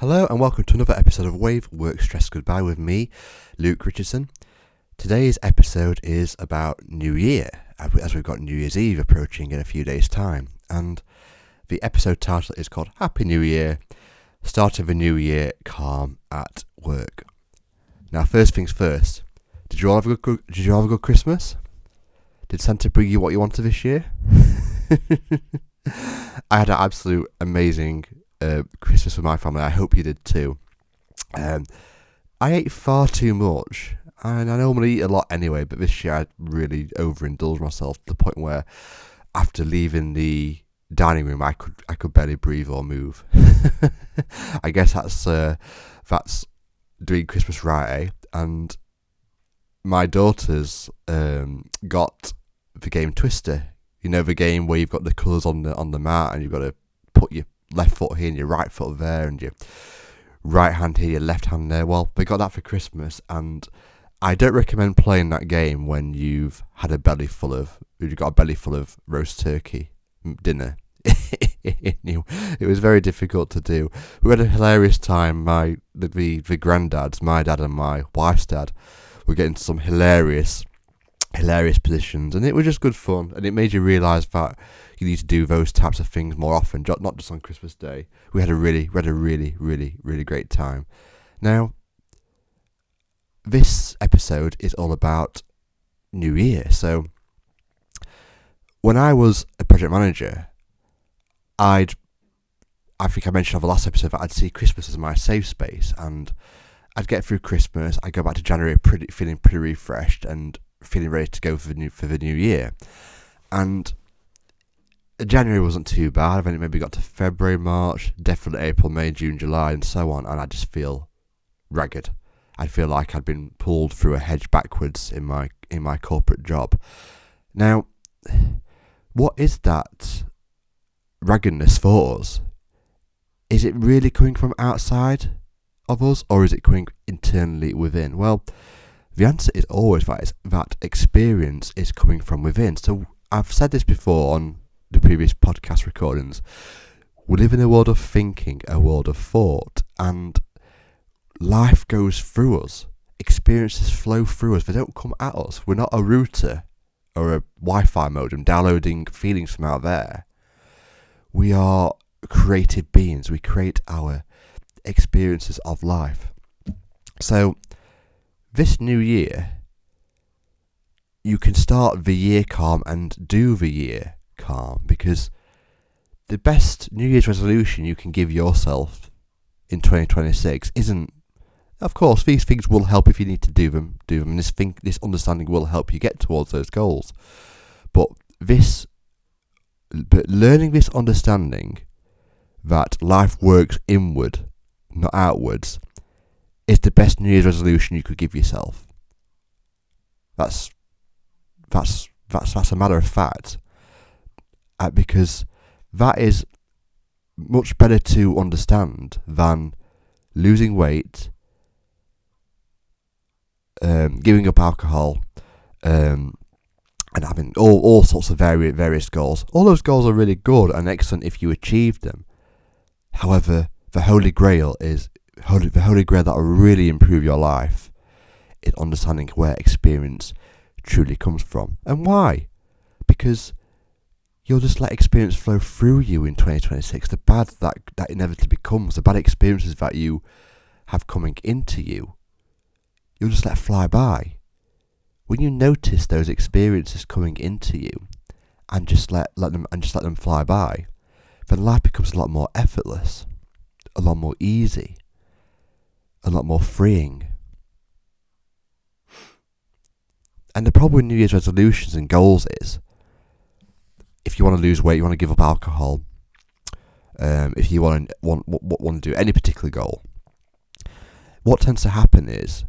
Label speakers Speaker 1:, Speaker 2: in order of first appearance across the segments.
Speaker 1: Hello and welcome to another episode of Wave Work Stress Goodbye with me, Luke Richardson. Today's episode is about New Year, as we've got New Year's Eve approaching in a few days' time. And the episode title is called Happy New Year, Starting the New Year Calm at Work. Now, first things first, did you all have a good Christmas? Did Santa bring you what you wanted this year? I had an absolute amazing Christmas with my family. I hope you did too. I ate far too much, and I normally eat a lot anyway, but this year I really overindulged myself to the point where after leaving the dining room I could barely breathe or move. I guess that's doing Christmas right, eh? And my daughters got the game Twister. You know, the game where you've got the colours on the mat and you've got to put your left foot here and your right foot there and your right hand here, your left hand there. Well, they got that for Christmas, and I don't recommend playing that game when you've got a belly full of roast turkey dinner. It was very difficult to do. We had a hilarious time. The granddads, my dad and my wife's dad, were getting some hilarious positions, and it was just good fun, and it made you realise that you need to do those types of things more often, not just on Christmas Day. We had a really great time. Now, this episode is all about New Year. So, when I was a project manager, I think I mentioned on the last episode that I'd see Christmas as my safe space, and I'd get through Christmas, I'd go back to January feeling pretty refreshed and feeling ready to go for the new year. And January wasn't too bad. Then it maybe got to February, March, definitely April, May, June, July, and so on, and I just feel ragged. I feel like I'd been pulled through a hedge backwards in my corporate job. Now, what is that raggedness for us? Is it really coming from outside of us, or is it coming internally within? Well, the answer is always that experience is coming from within. So I've said this before on the previous podcast recordings. We live in a world of thinking, a world of thought, and life goes through us. Experiences flow through us. They don't come at us. We're not a router or a Wi-Fi modem downloading feelings from out there. We are creative beings. We create our experiences of life. So this new year, you can start the year calm and do the year calm, because the best New Year's resolution you can give yourself in 2026 isn't, of course, these things will help if you need to do them, and this understanding will help you get towards those goals. But learning this understanding that life works inward, not outwards, is the best New Year's resolution you could give yourself. That's a matter of fact, because that is much better to understand than losing weight, giving up alcohol, and having all sorts of various goals. All those goals are really good and excellent if you achieve them. However, the Holy Grail that will really improve your life is understanding where experience truly comes from. And why? Because you'll just let experience flow through you in 2026. The bad that inevitably comes, the bad experiences that you have coming into you, you'll just let fly by. When you notice those experiences coming into you and just let them fly by, then life becomes a lot more effortless, a lot more easy, a lot more freeing. And the problem with New Year's resolutions and goals is, if you want to lose weight, you want to give up alcohol, if you want to do any particular goal, what tends to happen is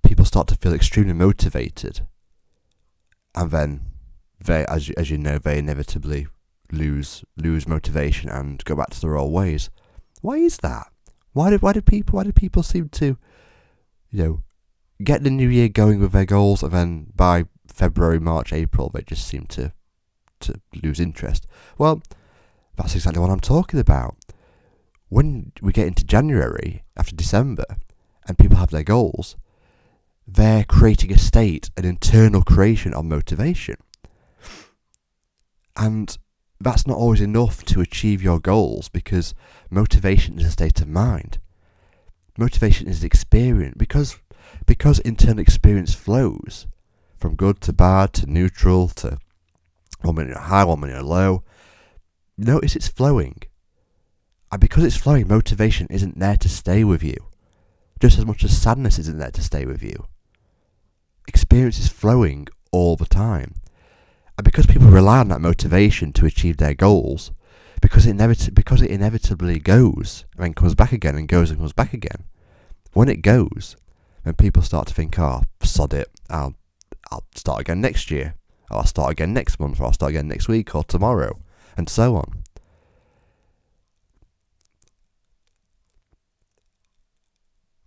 Speaker 1: people start to feel extremely motivated, and then they, as you know, they inevitably lose motivation and go back to their old ways. Why is that? Why do people seem to, get the new year going with their goals, and then by February, March, April, they just seem to lose interest? Well, that's exactly what I'm talking about. when we get into January, after December, and people have their goals, they're creating a state, an internal creation of motivation. And that's not always enough to achieve your goals, because motivation is a state of mind. Motivation is experience, because internal experience flows from good to bad to neutral to 1 minute high, 1 minute low. Notice it's flowing. And because it's flowing, motivation isn't there to stay with you, just as much as sadness isn't there to stay with you. Experience is flowing all the time. And because people rely on that motivation to achieve their goals, because it inevitably goes and then comes back again and goes and comes back again, when it goes, then people start to think, oh, sod it, I'll start again next year, or I'll start again next month, or I'll start again next week or tomorrow, and so on.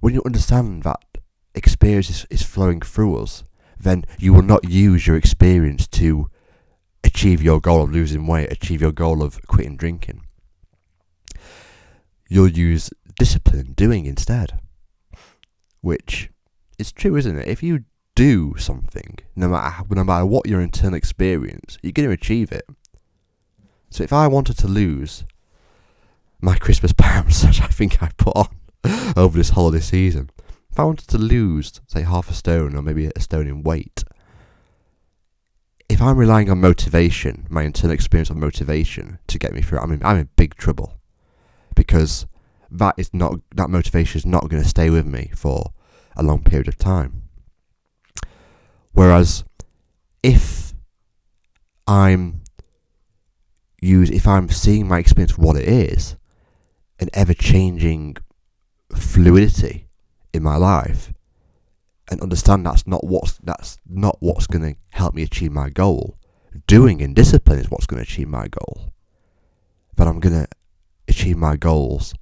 Speaker 1: When you understand that experience is flowing through us, then you will not use your experience to achieve your goal of losing weight, achieve your goal of quitting drinking. You'll use discipline, doing instead. Which is true, isn't it? If you do something, no matter what your internal experience, you're going to achieve it. So if I wanted to lose my Christmas pounds, which I think I put on over this holiday season, if I wanted to lose, say, half a stone or maybe a stone in weight, if I'm relying on motivation, my internal experience of motivation to get me through, I'm in big trouble, because that motivation is not going to stay with me for a long period of time. Whereas if I'm seeing my experience for what it is, an ever-changing fluidity in my life, and understand that's not what's going to help me achieve my goal. Doing and discipline is what's going to achieve my goal. But I'm going to achieve my goals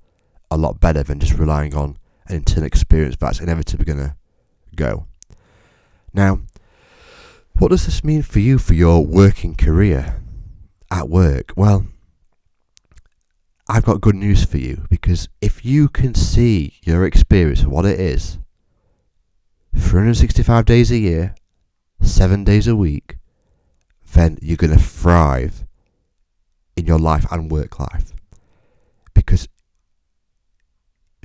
Speaker 1: a lot better than just relying on an internal experience that's inevitably going to go. Now, what does this mean for you for your working career at work? Well, I've got good news for you, because if you can see your experience for what it is, 365 days a year, 7 days a week, then you're going to thrive in your life and work life. Because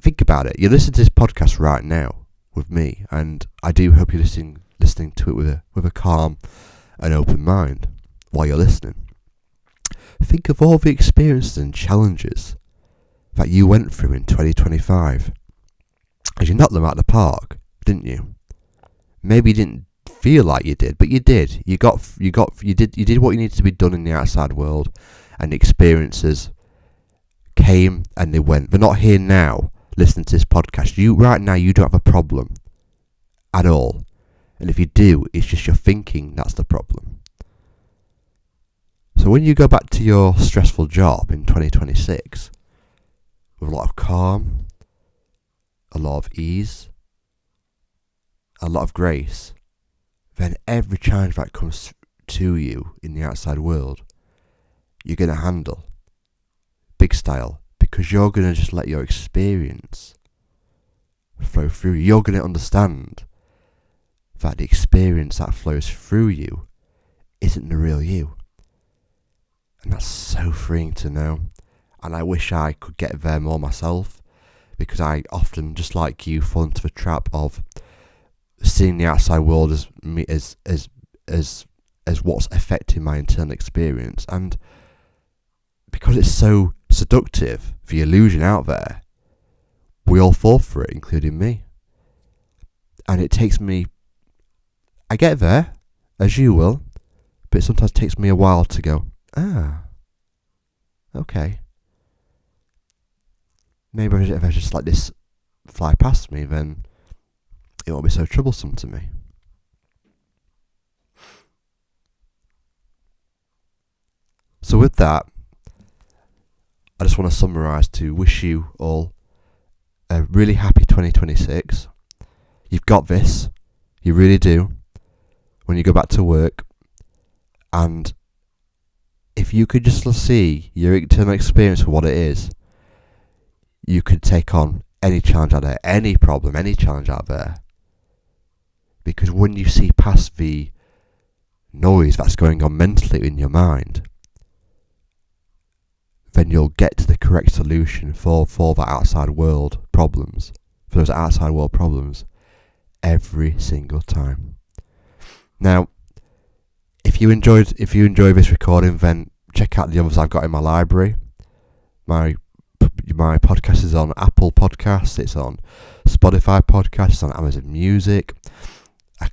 Speaker 1: think about it, you're listening to this podcast right now with me, and I do hope you're listening to it with a calm and open mind while you're listening. Think of all the experiences and challenges that you went through in 2025. As you knocked them out of the park, didn't you? Maybe you didn't feel like you did, but you did. You did what you needed to be done in the outside world, and the experiences came and they went. They're not here now listening to this podcast. Right now you don't have a problem at all. And if you do, it's just your thinking that's the problem. So when you go back to your stressful job in 2026 with a lot of calm, a lot of ease, a lot of grace, then every challenge that comes to you in the outside world, you're going to handle big style, because you're going to just let your experience flow through you. You're going to understand that the experience that flows through you isn't the real you. And that's so freeing to know. And I wish I could get there more myself, because I often, just like you, fall into the trap of seeing the outside world as what's affecting my internal experience. And because it's so seductive, the illusion out there, we all fall for it, including me. And it takes me, I get there, as you will, but it sometimes takes me a while to go, okay. Maybe if I just let this fly past me, then it won't be so troublesome to me. So with that, I just want to summarise to wish you all a really happy 2026. You've got this. You really do. When you go back to work. And if you could just see your internal experience for what it is, you could take on any challenge out there, any problem, any challenge out there. Because when you see past the noise that's going on mentally in your mind, then you'll get to the correct solution for that outside world problems, for those outside world problems, every single time. Now, if you enjoy this recording, then check out the others I've got in my library. My podcast is on Apple Podcasts, it's on Spotify Podcasts, it's on Amazon Music.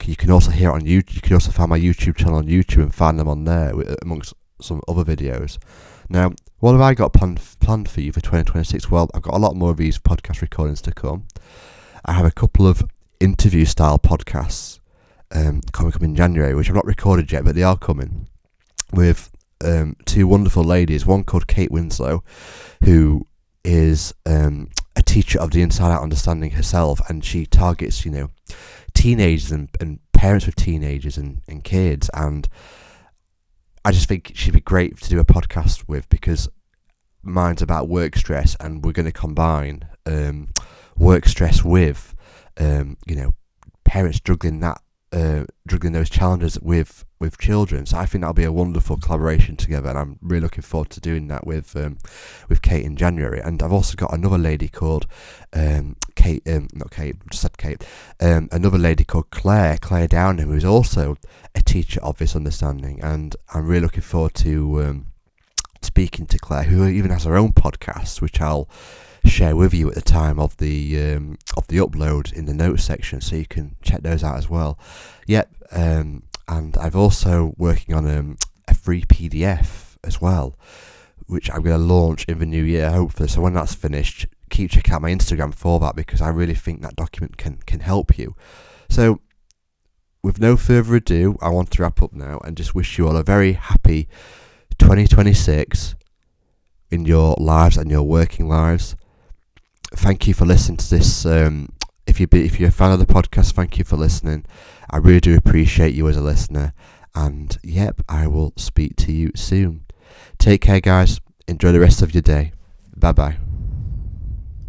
Speaker 1: You can also hear it on YouTube. You can also find my YouTube channel on YouTube and find them on there amongst some other videos. Now, what have I got planned for you for 2026? Well, I've got a lot more of these podcast recordings to come. I have a couple of interview-style podcasts coming up in January, which I've not recorded yet, but they are coming, with two wonderful ladies. One called Kate Winslow, who is a teacher of the Inside Out Understanding herself, and she targets, teenagers and parents with teenagers and kids, and I just think she'd be great to do a podcast with, because mine's about work stress, and we're going to combine work stress with parents juggling those challenges with children. So I think that'll be a wonderful collaboration together, and I'm really looking forward to doing that with Kate in January. And I've also got another lady called another lady called Claire Downham, who's also a teacher of this understanding, and I'm really looking forward to speaking to Claire, who even has her own podcast, which I'll share with you at the time of the upload in the notes section, so you can check those out as well. And I've also working on a free PDF as well, which I'm going to launch in the new year, hopefully. So when that's finished, keep checking out my Instagram for that, because I really think that document can help you. So with no further ado, I want to wrap up now and just wish you all a very happy 2026 in your lives and your working lives. Thank you for listening to this. If you're a fan of the podcast, thank you for listening. I really do appreciate you as a listener. And I will speak to you soon. Take care, guys. Enjoy the rest of your day. Bye bye.